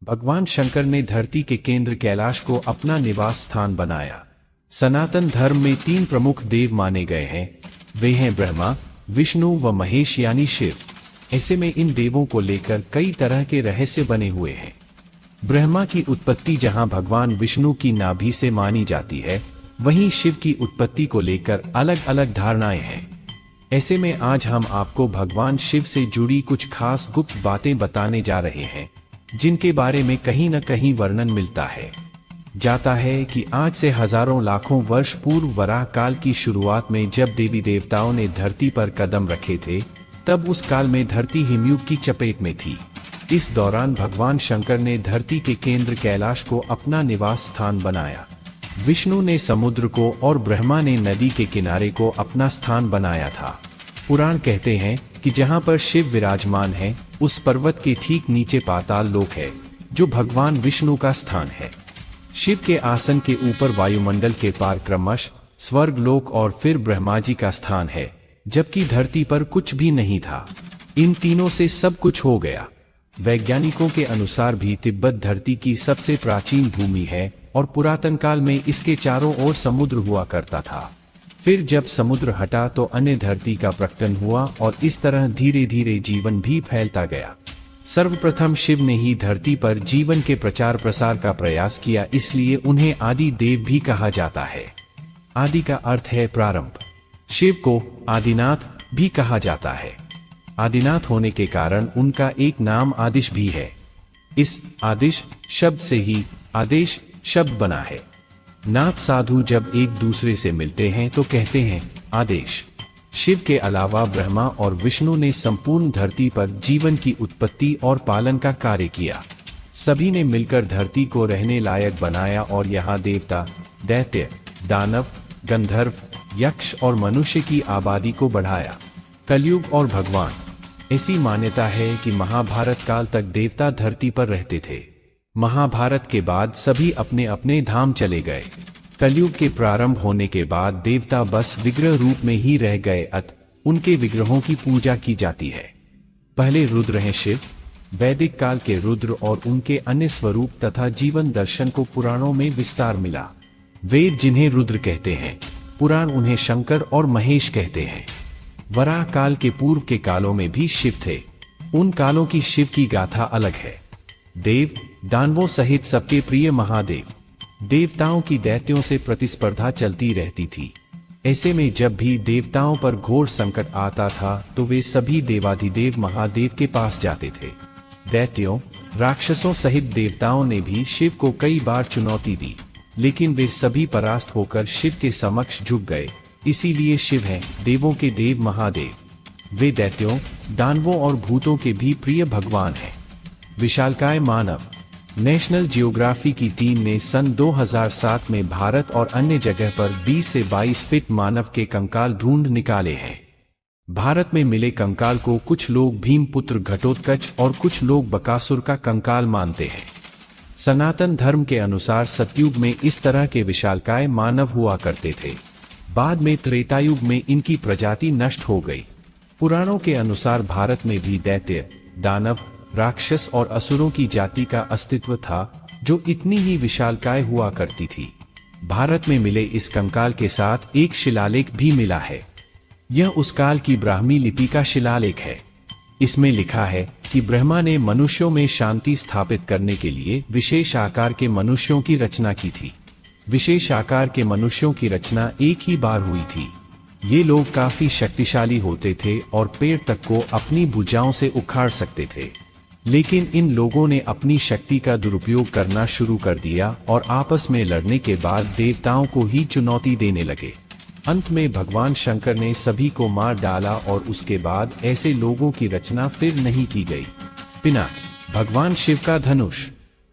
भगवान शंकर ने धरती के केंद्र कैलाश को अपना निवास स्थान बनाया। सनातन धर्म में 3 प्रमुख देव माने गए हैं, वे हैं ब्रह्मा, विष्णु व महेश यानी शिव। ऐसे में इन देवों को लेकर कई तरह के रहस्य बने हुए हैं। ब्रह्मा की उत्पत्ति जहां भगवान विष्णु की नाभि से मानी जाती है, वहीं शिव की उत्पत्ति को लेकर अलग अलग धारणाएं हैं। ऐसे में आज हम आपको भगवान शिव से जुड़ी कुछ खास गुप्त बातें बताने जा रहे हैं, जिनके बारे में कहीं न कहीं वर्णन मिलता है। जाता है कि आज से हजारों लाखों वर्ष पूर्व वराह काल की शुरुआत में जब देवी देवताओं ने धरती पर कदम रखे थे, तब उस काल में धरती हिमयुग की चपेट में थी। इस दौरान भगवान शंकर ने धरती के केंद्र कैलाश को अपना निवास स्थान बनाया। विष्णु ने समुद्र को और ब्रह्मा ने नदी के किनारे को अपना स्थान बनाया था। पुराण कहते हैं कि जहां पर शिव विराजमान है, उस पर्वत के ठीक नीचे पाताल लोक है, जो भगवान विष्णु का स्थान है। शिव के आसन के ऊपर वायुमंडल के पार क्रमश स्वर्ग लोक और फिर ब्रह्मा जी का स्थान है, जबकि धरती पर कुछ भी नहीं था। इन तीनों से सब कुछ हो गया। वैज्ञानिकों के अनुसार भी तिब्बत धरती की सबसे प्राचीन भूमि है और पुरातन काल में इसके चारों ओर समुद्र हुआ करता था। फिर जब समुद्र हटा तो अन्य धरती का प्रकटन हुआ और इस तरह धीरे धीरे जीवन भी फैलता गया। सर्वप्रथम शिव ने ही धरती पर जीवन के प्रचार प्रसार का प्रयास किया, इसलिए उन्हें आदि देव भी कहा जाता है। आदि का अर्थ है प्रारंभ। शिव को आदिनाथ भी कहा जाता है। आदिनाथ होने के कारण उनका एक नाम आदिश भी है। इस आदिश शब्द से ही आदेश शब्द बना है। नाथ साधु जब एक दूसरे से मिलते हैं तो कहते हैं आदेश। शिव के अलावा ब्रह्मा और विष्णु ने संपूर्ण धरती पर जीवन की उत्पत्ति और पालन का कार्य किया। सभी ने मिलकर धरती को रहने लायक बनाया और यहाँ देवता, दैत्य, दानव, गंधर्व, यक्ष और मनुष्य की आबादी को बढ़ाया। कलयुग और भगवान। ऐसी मान्यता है कि महाभारत काल तक देवता धरती पर रहते थे। महाभारत के बाद सभी अपने अपने धाम चले गए। कलयुग के प्रारंभ होने के बाद देवता बस विग्रह रूप में ही रह गए, उनके विग्रहों की पूजा की जाती है। पहले रुद्र हैं शिव। वैदिक काल के रुद्र और उनके अन्य स्वरूप तथा जीवन दर्शन को पुराणों में विस्तार मिला। वेद जिन्हें रुद्र कहते हैं, पुराण उन्हें शंकर और महेश कहते हैं। वराह काल के पूर्व के कालों में भी शिव थे। उन कालों की शिव की गाथा अलग है। देव दानवों सहित सबके प्रिय महादेव। देवताओं की दैत्यों से प्रतिस्पर्धा चलती रहती थी। ऐसे में जब भी देवताओं पर घोर संकट आता था तो वे सभी देवाधिदेव महादेव के पास जाते थे। दैत्यों, राक्षसों सहित देवताओं ने भी शिव को कई बार चुनौती दी, लेकिन वे सभी परास्त होकर शिव के समक्ष झुक गए। इसीलिए शिव हैं देवों के देव महादेव। वे दैत्यों, दानवों और भूतों के भी प्रिय भगवान हैं। विशालकाय मानव। नेशनल जियोग्राफी की टीम ने सन 2007 में भारत और अन्य जगह पर 20 से 22 फीट मानव के कंकाल ढूंढ निकाले हैं। भारत में मिले कंकाल को कुछ लोग भीमपुत्र घटोत्कच और कुछ लोग बकासुर का कंकाल मानते हैं। सनातन धर्म के अनुसार सतयुग में इस तरह के विशालकाय मानव हुआ करते थे। बाद में त्रेतायुग में इनकी प्रजाति नष्ट हो गई। पुराणों के अनुसार भारत में भी दैत्य, दानव, राक्षस और असुरों की जाति का अस्तित्व था, जो इतनी ही विशालकाय हुआ करती थी। भारत में मिले इस कंकाल के साथ एक शिलालेख भी मिला है। यह उस काल की ब्राह्मी लिपि का शिलालेख है। इसमें लिखा है कि ब्रह्मा ने मनुष्यों में शांति स्थापित करने के लिए विशेष आकार के मनुष्यों की रचना की थी। विशेष आकार के मनुष्यों की रचना एक ही बार हुई थी। ये लोग काफी शक्तिशाली होते थे और पेड़ तक को अपनी भुजाओं से उखाड़ सकते थे। लेकिन इन लोगों ने अपनी शक्ति का दुरुपयोग करना शुरू कर दिया और आपस में लड़ने के बाद देवताओं को ही चुनौती देने लगे। अंत में भगवान शंकर ने सभी को मार डाला और उसके बाद ऐसे लोगों की रचना फिर नहीं की गई। पिनाक। भगवान शिव का धनुष।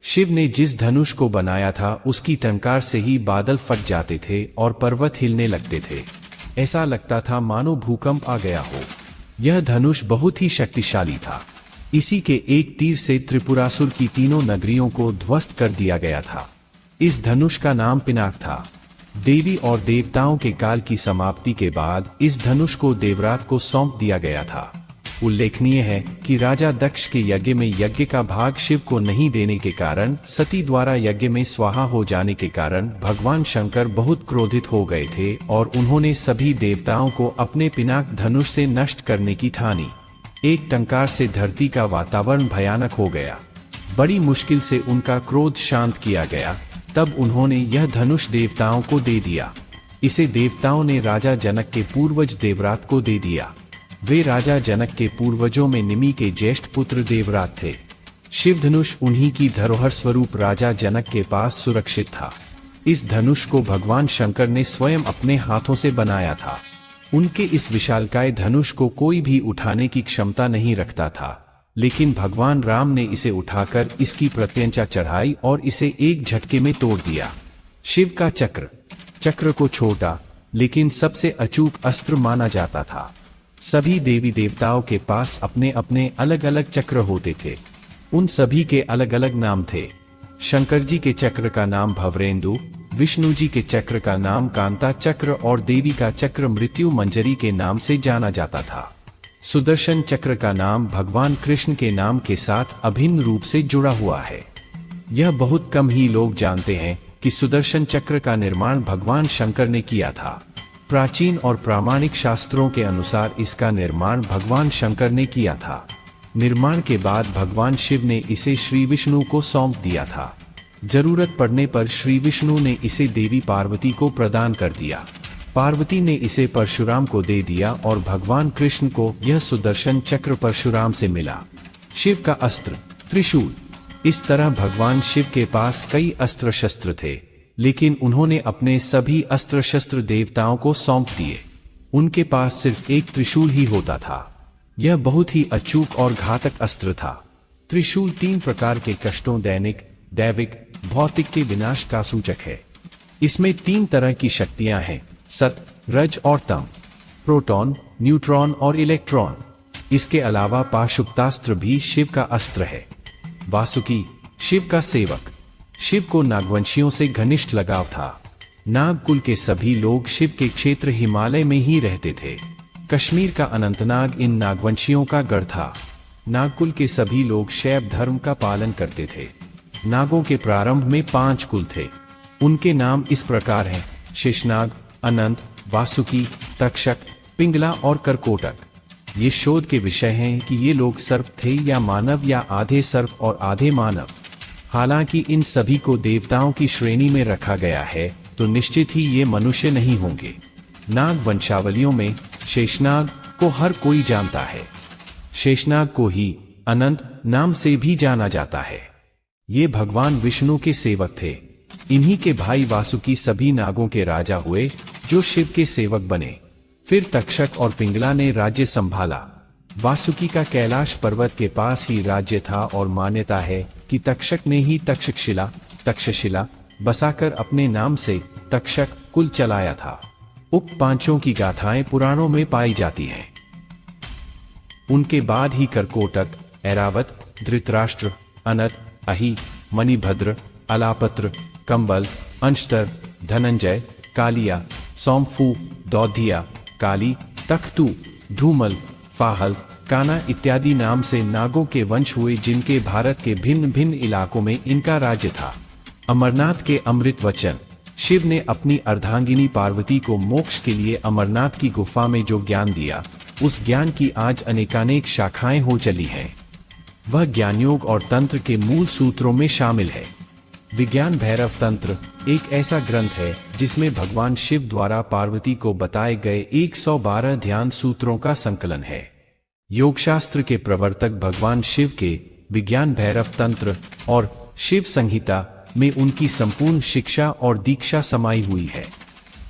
शिव ने जिस धनुष को बनाया था उसकी टंकार से ही बादल फट जाते थे और पर्वत हिलने लगते थे। ऐसा लगता था मानो भूकंप आ गया हो। यह धनुष बहुत ही शक्तिशाली था। इसी के एक तीर से त्रिपुरासुर की तीनों नगरियों को ध्वस्त कर दिया गया था। इस धनुष का नाम पिनाक था। देवी और देवताओं के काल की समाप्ति के बाद इस धनुष को देवरात को सौंप दिया गया था। उल्लेखनीय है कि राजा दक्ष के यज्ञ में यज्ञ का भाग शिव को नहीं देने के कारण, सती द्वारा यज्ञ में स्वाहा हो जाने के कारण भगवान शंकर बहुत क्रोधित हो गए थे और उन्होंने सभी देवताओं को अपने पिनाक धनुष से नष्ट करने की ठानी। एक टंकार से धरती का वातावरण भयानक हो गया। बड़ी मुश्किल से उनका क्रोध शांत किया गया। तब उन्होंने यह धनुष देवताओं को दे दिया। इसे देवताओं ने राजा जनक के पूर्वज देवरात को दे दिया। वे राजा जनक के पूर्वजों में निमि के ज्येष्ठ पुत्र देवरात थे। शिव धनुष उन्हीं की धरोहर स्वरूप राजा जनक के पास सुरक्षित था। इस धनुष को भगवान शंकर ने स्वयं अपने हाथों से बनाया था। उनके इस विशालकाय धनुष को कोई भी उठाने की क्षमता नहीं रखता था, लेकिन भगवान राम ने इसे उठाकर इसकी प्रत्यंचा चढ़ाई और इसे एक झटके में तोड़ दिया। शिव का चक्र को छोटा लेकिन सबसे अचूक अस्त्र माना जाता था। सभी देवी देवताओं के पास अपने अपने अलग अलग चक्र होते थे। उन सभी के अलग अलग नाम थे। शंकर जी के चक्र का नाम भवरेंदु, विष्णु जी के चक्र का नाम कांता चक्र और देवी का चक्र मृत्यु मंजरी के नाम से जाना जाता था। सुदर्शन चक्र का नाम भगवान कृष्ण के नाम के साथ अभिन्न रूप से जुड़ा हुआ है। यह बहुत कम ही लोग जानते हैं कि सुदर्शन चक्र का निर्माण भगवान शंकर ने किया था। प्राचीन और प्रामाणिक शास्त्रों के अनुसार इसका निर्माण भगवान शंकर ने किया था। निर्माण के बाद भगवान शिव ने इसे श्री विष्णु को सौंप दिया था। जरूरत पड़ने पर श्री विष्णु ने इसे देवी पार्वती को प्रदान कर दिया। पार्वती ने इसे परशुराम को दे दिया और भगवान कृष्ण को यह सुदर्शन चक्र परशुराम से मिला। शिव का अस्त्र त्रिशूल। इस तरह भगवान शिव के पास कई अस्त्र शस्त्र थे, लेकिन उन्होंने अपने सभी अस्त्र शस्त्र देवताओं को सौंप दिए। उनके पास सिर्फ एक त्रिशूल ही होता था। यह बहुत ही अचूक और घातक अस्त्र था। त्रिशूल 3 प्रकार के कष्टों दैनिक, दैविक, भौतिक के विनाश का सूचक है। इसमें 3 तरह की शक्तियां हैं, सत, रज और तम, प्रोटॉन, न्यूट्रॉन और इलेक्ट्रॉन। इसके अलावा पाशुपतास्त्र भी शिव का अस्त्र है। वासुकी, शिव का सेवक। शिव को नागवंशियों से घनिष्ठ लगाव था। नागकुल के सभी लोग शिव के क्षेत्र हिमालय में ही रहते थे। कश्मीर का अनंतनाग इन नागवंशियों का गढ़ था। नागकुल के सभी लोग शैव धर्म का पालन करते थे। नागों के प्रारंभ में 5 कुल थे। उनके नाम इस प्रकार हैं: शेषनाग, अनंत, वासुकी, तक्षक, पिंगला और करकोटक। ये शोध के विषय हैं कि ये लोग सर्प थे या मानव या आधे सर्प और आधे मानव। हालांकि इन सभी को देवताओं की श्रेणी में रखा गया है, तो निश्चित ही ये मनुष्य नहीं होंगे। नाग वंशावलियों में शेषनाग को हर कोई जानता है। शेषनाग को ही अनंत नाम से भी जाना जाता है। ये भगवान विष्णु के सेवक थे। इन्हीं के भाई वासुकी सभी नागों के राजा हुए, जो शिव के सेवक बने। फिर तक्षक और पिंगला ने राज्य संभाला। वासुकी का कैलाश पर्वत के पास ही राज्य था और मान्यता है कि तक्षक ने ही तक्षशिला बसाकर अपने नाम से तक्षक कुल चलाया था। उक्त 5 की गाथाएं पुराणों में पाई जाती हैं। उनके बाद ही करकोटक, ऐरावत, धृतराष्ट्र, अनत, अहि, मणिभद्र, अलापत्र, कंबल, अंशतर, धनंजय, कालिया, सौंफू, दौधिया, काली, तख्तू, धूमल, फाहल, काना इत्यादि नाम से नागों के वंश हुए, जिनके भारत के भिन्न भिन्न इलाकों में इनका राज्य था। अमरनाथ के अमृत वचन। शिव ने अपनी अर्धांगिनी पार्वती को मोक्ष के लिए अमरनाथ की गुफा में जो ज्ञान दिया, उस ज्ञान की आज अनेकानेक शाखाएं हो चली हैं। वह ज्ञान योग और तंत्र के मूल सूत्रों में शामिल है। विज्ञान भैरव तंत्र एक ऐसा ग्रंथ है जिसमें भगवान शिव द्वारा पार्वती को बताए गए 112 ध्यान सूत्रों का संकलन है। योगशास्त्र के प्रवर्तक भगवान शिव के विज्ञान भैरव तंत्र और शिव संहिता में उनकी संपूर्ण शिक्षा और दीक्षा समाई हुई है।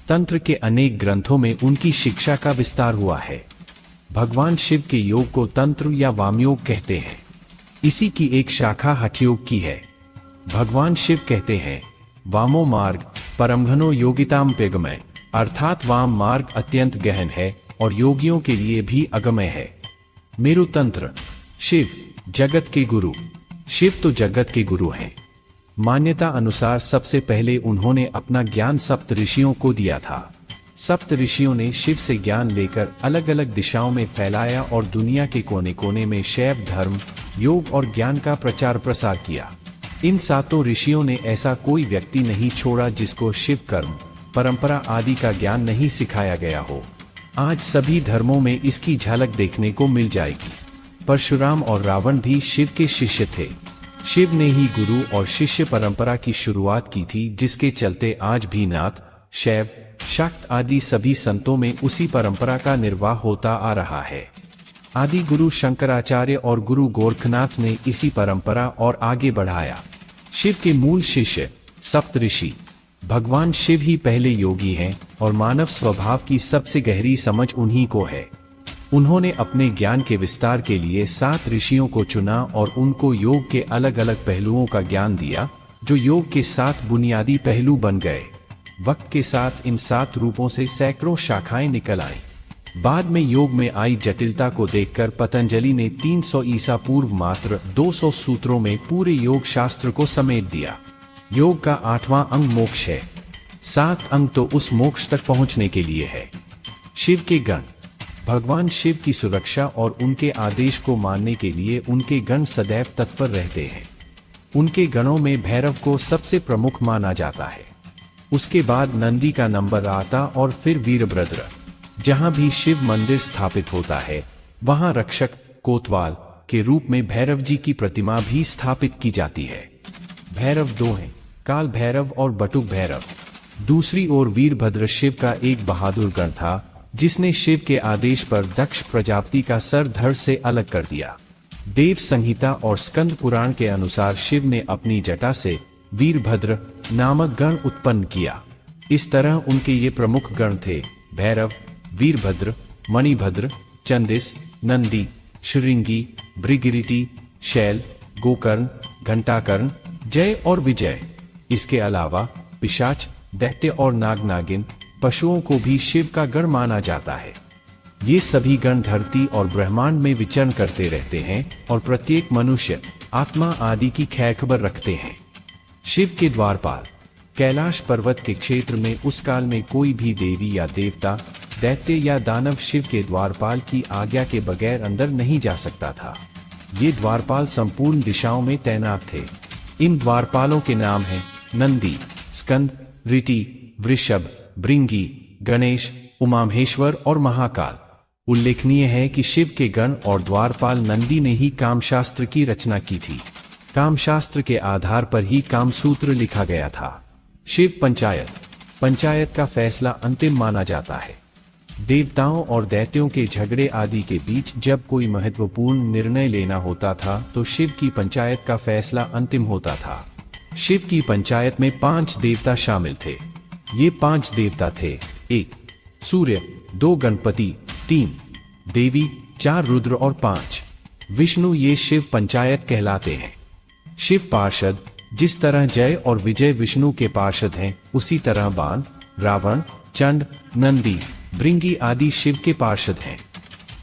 तंत्र के अनेक ग्रंथों में उनकी शिक्षा का विस्तार हुआ है। भगवान शिव के योग को तंत्र या वामयोग कहते हैं। इसी की एक शाखा हठयोग की है। भगवान शिव कहते हैं, वामो मार्ग परमघनो योगिताम पेगमय, अर्थात वाम मार्ग अत्यंत गहन है और योगियों के लिए भी अगमय है। मेरु तंत्र। शिव जगत के गुरु। शिव तो जगत के गुरु हैं। मान्यता अनुसार सबसे पहले उन्होंने अपना ज्ञान सप्त ऋषियों को दिया था। सप्त ऋषियों ने शिव से ज्ञान लेकर अलग अलग दिशाओं में फैलाया और दुनिया के कोने कोने में शैव धर्म, योग और ज्ञान का प्रचार प्रसार किया। इन सातों ऋषियों ने ऐसा कोई व्यक्ति नहीं छोड़ा जिसको शिव कर्म, परंपरा आदि का ज्ञान नहीं सिखाया गया हो। आज सभी धर्मों में इसकी झलक देखने को मिल जाएगी। परशुराम और रावण भी शिव के शिष्य थे। शिव ने ही गुरु और शिष्य परंपरा की शुरुआत की थी, जिसके चलते आज भी नाथ, शैव, शाक्त आदि सभी संतों में उसी परंपरा का निर्वाह होता आ रहा है। आदि गुरु शंकराचार्य और गुरु गोरखनाथ ने इसी परंपरा और आगे बढ़ाया। शिव के मूल शिष्य सप्तऋषि भगवान शिव ही पहले योगी हैं और मानव स्वभाव की सबसे गहरी समझ उन्हीं को है। उन्होंने अपने ज्ञान के विस्तार के लिए 7 ऋषियों को चुना और उनको योग के अलग अलग पहलुओं का ज्ञान दिया, जो योग के 7 बुनियादी पहलू बन गए। वक्त के साथ इन 7 रूपों से सैकड़ों शाखाएं निकल आईं। बाद में योग में आई जटिलता को देखकर पतंजलि ने 300 ईसा पूर्व मात्र 200 सूत्रों में पूरे योग शास्त्र को समेट दिया। योग का 8वां अंग मोक्ष है। 7 अंग तो उस मोक्ष तक पहुंचने के लिए है। शिव के गण भगवान शिव की सुरक्षा और उनके आदेश को मानने के लिए उनके गण सदैव तत्पर रहते हैं। उनके गणों में भैरव को सबसे प्रमुख माना जाता है। उसके बाद नंदी का नंबर आता और फिर वीरभद्र। जहां भी शिव मंदिर स्थापित होता है वहां रक्षक कोतवाल के रूप में भैरव जी की प्रतिमा भी स्थापित की जाती है। भैरव 2 हैं, काल भैरव और बटुक भैरव। दूसरी ओर वीरभद्र शिव का एक बहादुर गण था, जिसने शिव के आदेश पर दक्ष प्रजापति का सर धड़ से अलग कर दिया। देव संहिता और स्कंद पुराण के अनुसार शिव ने अपनी जटा से वीरभद्र नामक गण उत्पन्न किया। इस तरह उनके ये प्रमुख गण थे: भैरव, वीरभद्र, मणिभद्र, चंदिस, नंदी, श्रृंगी, भृगिरिटी, शैल, गोकर्ण, घंटाकर्ण, जय और विजय। इसके अलावा पिशाच, दैत्य और नाग नागिन पशुओं को भी शिव का गण माना जाता है। ये सभी गण धरती और ब्रह्मांड में विचरण करते रहते हैं और प्रत्येक मनुष्य, आत्मा आदि की खैरखबर रखते हैं। शिव के द्वारपाल कैलाश पर्वत के क्षेत्र में उस काल में कोई भी देवी या देवता, दैत्य या दानव शिव के द्वारपाल की आज्ञा के बगैर अंदर नहीं जा सकता था। ये द्वारपाल संपूर्ण दिशाओं में तैनात थे। इन द्वारपालों के नाम हैं नंदी, स्कंद, ऋटि, वृषभ, भृंगी, गणेश, उमामहेश्वर और महाकाल। उल्लेखनीय है कि शिव के गण और द्वारपाल नंदी ने ही कामशास्त्र की रचना की थी। कामशास्त्र के आधार पर ही कामसूत्र लिखा गया था। शिव पंचायत का फैसला अंतिम माना जाता है। देवताओं और दैत्यों के झगड़े आदि के बीच जब कोई महत्वपूर्ण निर्णय लेना होता था तो शिव की पंचायत का फैसला अंतिम होता था। शिव की पंचायत में 5 देवता शामिल थे। ये 5 देवता थे: 1 सूर्य, 2 गणपति, 3 देवी, 4 रुद्र और 5 विष्णु। ये शिव पंचायत कहलाते हैं। शिव पार्षद जिस तरह जय और विजय विष्णु के पार्षद हैं, उसी तरह बाण, रावण, चंड, नंदी, भृंगी आदि शिव के पार्षद हैं।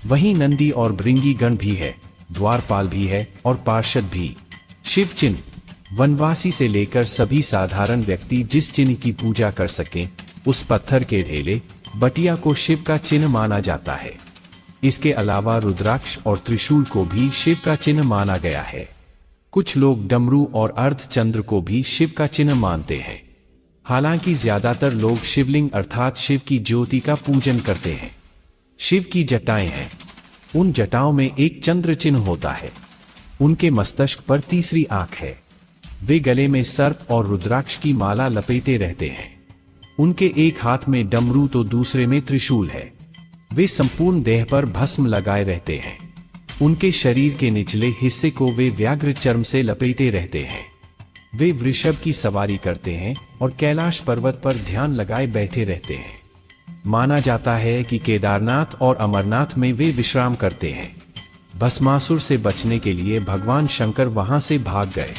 वहीं नंदी और भृंगी गण भी है, द्वारपाल भी है और पार्षद भी। शिव चिन्ह वनवासी से लेकर सभी साधारण व्यक्ति जिस चिन्ह की पूजा कर सकें, उस पत्थर के ढेले, बटिया को शिव का चिन्ह माना जाता है। इसके अलावा रुद्राक्ष और त्रिशूल को भी शिव का चिन्ह माना गया है। कुछ लोग डमरू और अर्धचंद्र को भी शिव का चिन्ह मानते हैं। हालांकि ज्यादातर लोग शिवलिंग अर्थात शिव की ज्योति का पूजन करते हैं। शिव की जटाएं हैं। उन जटाओं में एक चंद्र चिन्ह होता है। उनके मस्तक पर तीसरी आंख है। वे गले में सर्प और रुद्राक्ष की माला लपेटे रहते हैं। उनके एक हाथ में डमरू तो दूसरे में त्रिशूल है। वे संपूर्ण देह पर भस्म लगाए रहते हैं। उनके शरीर के निचले हिस्से को वे व्याघ्र चर्म से लपेटे रहते हैं। वे वृषभ की सवारी करते हैं और कैलाश पर्वत पर ध्यान लगाए बैठे रहते हैं। माना जाता है कि केदारनाथ और अमरनाथ में वे विश्राम करते हैं। भस्मासुर से बचने के लिए भगवान शंकर वहां से भाग गए।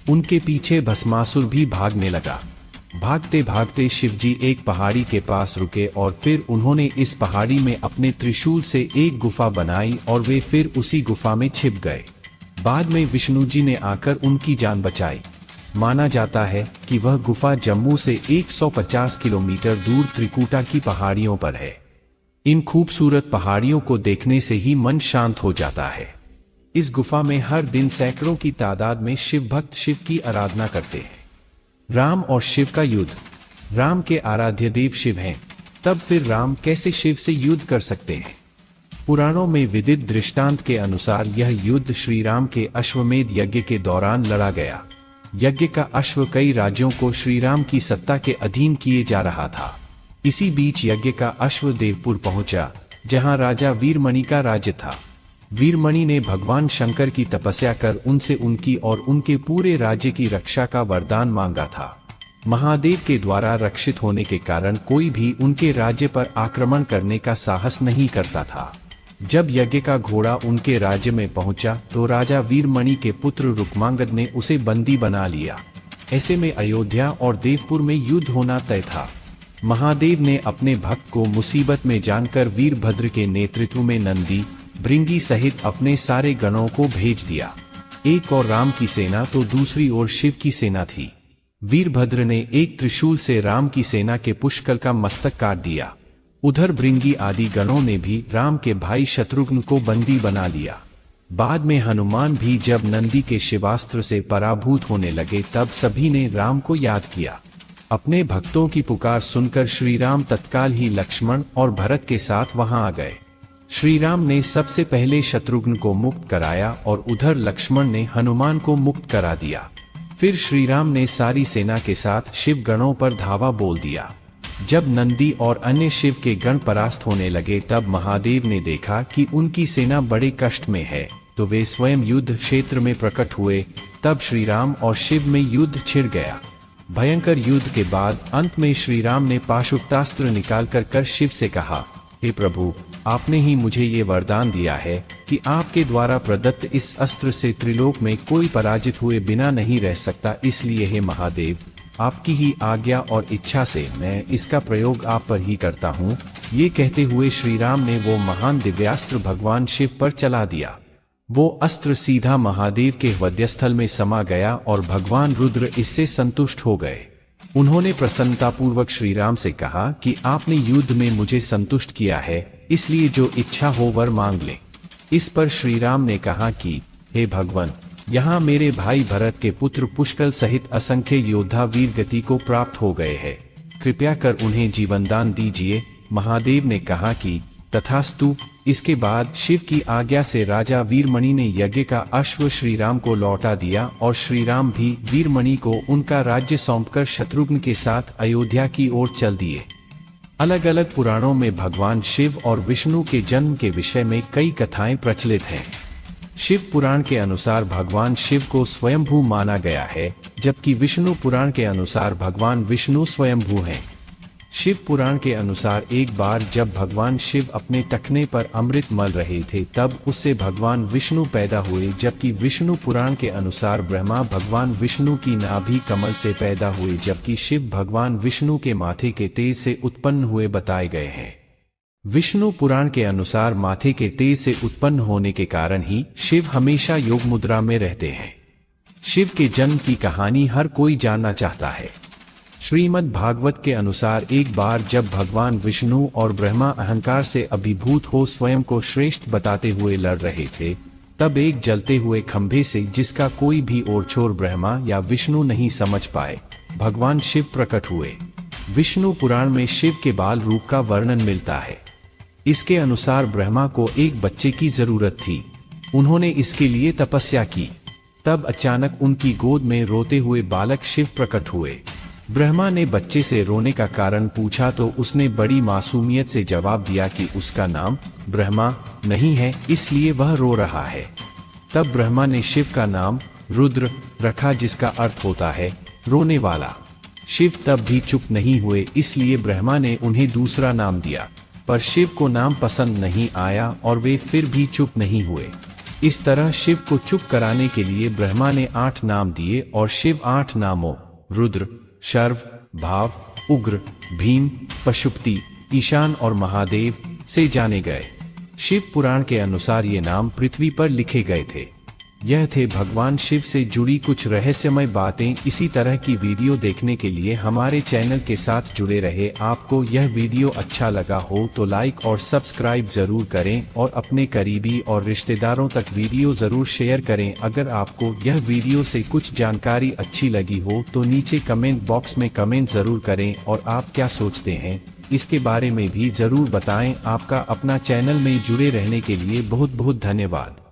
उनके पीछे भस्मासुर भी भागने लगा। भागते भागते शिवजी एक पहाड़ी के पास रुके और फिर उन्होंने इस पहाड़ी में अपने त्रिशूल से एक गुफा बनाई और वे फिर उसी गुफा में छिप गए। बाद में विष्णु जी ने आकर उनकी जान बचाई। माना जाता है कि वह गुफा जम्मू से 150 किलोमीटर दूर त्रिकुटा की पहाड़ियों पर है। इन खूबसूरत पहाड़ियों को देखने से ही मन शांत हो जाता है। इस गुफा में हर दिन सैकड़ों की तादाद में शिव भक्त शिव की आराधना करते हैं। राम और शिव का युद्ध। राम के आराध्य देव शिव हैं, तब फिर राम कैसे शिव से युद्ध कर सकते हैं? पुराणों में विदित दृष्टांत के अनुसार यह युद्ध श्री राम के अश्वमेध यज्ञ के दौरान लड़ा गया। यज्ञ का अश्व कई राज्यों को श्री राम की सत्ता के अधीन किए जा रहा था। इसी बीच यज्ञ का अश्व देवपुर पहुंचा, जहां राजा वीरमणि का राज्य था। वीरमणि ने भगवान शंकर की तपस्या कर उनसे उनकी और उनके पूरे राज्य की रक्षा का वरदान मांगा था। महादेव के द्वारा रक्षित होने के कारण कोई भी उनके राज्य पर आक्रमण करने का साहस नहीं करता था। जब यज्ञ का घोड़ा उनके राज्य में पहुंचा तो राजा वीरमणि के पुत्र रुक्मांगद ने उसे बंदी बना लिया। ऐसे में अयोध्या और देवपुर में युद्ध होना तय था। महादेव ने अपने भक्त को मुसीबत में जानकर वीरभद्र के नेतृत्व में नंदी, भृंगी सहित अपने सारे गणों को भेज दिया। एक और राम की सेना तो दूसरी ओर शिव की सेना थी। वीरभद्र ने एक त्रिशूल से राम की सेना के पुष्कर का मस्तक काट दिया। उधर भृंगी आदि गणों ने भी राम के भाई शत्रुघ्न को बंदी बना लिया। बाद में हनुमान भी जब नंदी के शिवास्त्र से पराभूत होने लगे तब सभी ने राम को याद किया। अपने भक्तों की पुकार सुनकर श्री राम तत्काल ही लक्ष्मण और भरत के साथ वहां आ गए। श्री राम ने सबसे पहले शत्रुघ्न को मुक्त कराया और उधर लक्ष्मण ने हनुमान को मुक्त करा दिया। फिर श्री राम ने सारी सेना के साथ शिव गणों पर धावा बोल दिया। जब नंदी और अन्य शिव के गण परास्त होने लगे तब महादेव ने देखा कि उनकी सेना बड़े कष्ट में है, तो वे स्वयं युद्ध क्षेत्र में प्रकट हुए। तब श्री राम और शिव में युद्ध छिड़ गया। भयंकर युद्ध के बाद अंत में श्री राम ने पाशुपतास्त्र निकालकर शिव से कहा, हे प्रभु, आपने ही मुझे ये वरदान दिया है कि आपके द्वारा प्रदत्त इस अस्त्र से त्रिलोक में कोई पराजित हुए बिना नहीं रह सकता। इसलिए हे महादेव, आपकी ही आज्ञा और इच्छा से मैं इसका प्रयोग आप पर ही करता हूँ। ये कहते हुए श्री राम ने वो महान दिव्यास्त्र भगवान शिव पर चला दिया। वो अस्त्र सीधा महादेव के हृदयस्थल में समा गया और भगवान रुद्र इससे संतुष्ट हो गए। उन्होंने प्रसन्नतापूर्वक श्री राम से कहा कि आपने युद्ध में मुझे संतुष्ट किया है, इसलिए जो इच्छा हो वर मांग ले। इस पर श्री राम ने कहा कि हे भगवान, यहाँ मेरे भाई भरत के पुत्र पुष्कल सहित असंख्य योद्धा वीर गति को प्राप्त हो गए हैं, कृपया कर उन्हें जीवनदान दीजिए। महादेव ने कहा कि तथास्तु। इसके बाद शिव की आज्ञा से राजा वीरमणि ने यज्ञ का अश्व श्री राम को लौटा दिया और श्री राम भी वीरमणि को उनका राज्य सौंपकर शत्रुघ्न के साथ अयोध्या की ओर चल दिए। अलग अलग पुराणों में भगवान शिव और विष्णु के जन्म के विषय में कई कथाएं प्रचलित हैं। शिव पुराण के अनुसार भगवान शिव को स्वयंभू माना गया है, जबकि विष्णु पुराण के अनुसार भगवान विष्णु स्वयंभू हैं। शिव पुराण के अनुसार एक बार जब भगवान शिव अपने टखने पर अमृत मल रहे थे तब उससे भगवान विष्णु पैदा हुए, जबकि विष्णु पुराण के अनुसार ब्रह्मा भगवान विष्णु की नाभि कमल से पैदा हुए, जबकि शिव भगवान विष्णु के माथे के तेज से उत्पन्न हुए बताए गए हैं। विष्णु पुराण के अनुसार माथे के तेज से उत्पन्न होने के कारण ही शिव हमेशा योग मुद्रा में रहते हैं। शिव के जन्म की कहानी हर कोई जानना चाहता है। श्रीमद् भागवत के अनुसार एक बार जब भगवान विष्णु और ब्रह्मा अहंकार से अभिभूत हो स्वयं को श्रेष्ठ बताते हुए लड़ रहे थे, तब एक जलते हुए खंभे से, जिसका कोई भी ओरछोर ब्रह्मा या विष्णु नहीं समझ पाए, भगवान शिव प्रकट हुए। विष्णु पुराण में शिव के बाल रूप का वर्णन मिलता है। इसके अनुसार ब्रह्मा को एक बच्चे की जरूरत थी। उन्होंने इसके लिए तपस्या की। तब अचानक उनकी गोद में रोते हुए बालक शिव प्रकट हुए। ब्रह्मा ने बच्चे से रोने का कारण पूछा तो उसने बड़ी मासूमियत से जवाब दिया कि उसका नाम ब्रह्मा नहीं है, इसलिए वह रो रहा है। तब ब्रह्मा ने शिव का नाम रुद्र रखा, जिसका अर्थ होता है रोने वाला। शिव तब भी चुप नहीं हुए, इसलिए ब्रह्मा ने उन्हें दूसरा नाम दिया, पर शिव को नाम पसंद नहीं आया और वे फिर भी चुप नहीं हुए। इस तरह शिव को चुप कराने के लिए ब्रह्मा ने 8 नाम दिए और शिव 8 नामों रुद्र, शर्व, भाव, उग्र, भीम, पशुपति, ईशान और महादेव से जाने गए। शिव पुराण के अनुसार ये नाम पृथ्वी पर लिखे गए थे। यह थे भगवान शिव से जुड़ी कुछ रहस्यमय बातें। इसी तरह की वीडियो देखने के लिए हमारे चैनल के साथ जुड़े रहे। आपको यह वीडियो अच्छा लगा हो तो लाइक और सब्सक्राइब जरूर करें और अपने करीबी और रिश्तेदारों तक वीडियो जरूर शेयर करें। अगर आपको यह वीडियो से कुछ जानकारी अच्छी लगी हो तो नीचे कमेंट बॉक्स में कमेंट जरूर करें और आप क्या सोचते हैं इसके बारे में भी जरूर बताएं। आपका अपना चैनल में जुड़े रहने के लिए बहुत बहुत धन्यवाद।